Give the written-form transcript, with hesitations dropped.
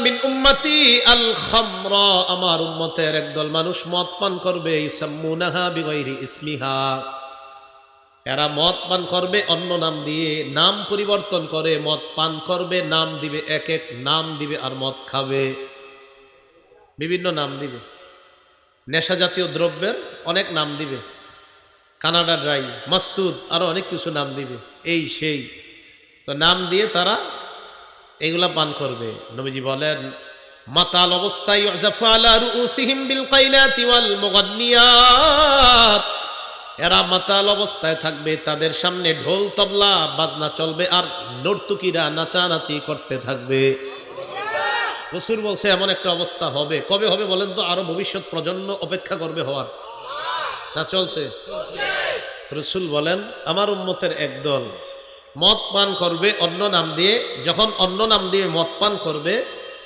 মিন উম্মতি আল খামরা, আমার উম্মতের একদল মানুষ মদ পান করবে, ইউসাম্মুনাহা বিগাইরি ইসমিহা, এরা মদ পান করবে অন্য নাম দিয়ে, নাম পরিবর্তন করে মদ পান করবে, নাম দিবে এক এক নাম দিবে, আর মদ খাবে বিভিন্ন নাম দিবে, নেশা জাতীয় দ্রব্যের অনেক নাম দিবে, কানাডা ড্রাই, মাস্তুদ, আরো অনেক কিছু নাম দিবে, এই সেই, তো নাম দিয়ে তারা এগুলা পান করবে। নবীজি বলেন মাতাল অবস্থায় ইউযাফু আলা রুউসিহিম বিল কাইনাতি ওয়াল মুগান্নিয়াত, এরা মাতাল অবস্থায় থাকবে, তাদের সামনে ঢোল তবলা বাজনা চলবে আর নর্তুকিরা নাচানাচি করতে থাকবে। রাসূল বলছে এমন একটা অবস্থা হবে। কবে হবে বলেন তো? আরো ভবিষ্যৎ প্রজন্ম অপেক্ষা করবে হওয়ার, না চলছে? রাসূল বলেন আমার উম্মতের একদল মদ পান করবে অন্য নাম দিয়ে, যখন অন্য নাম দিয়ে মদ পান করবে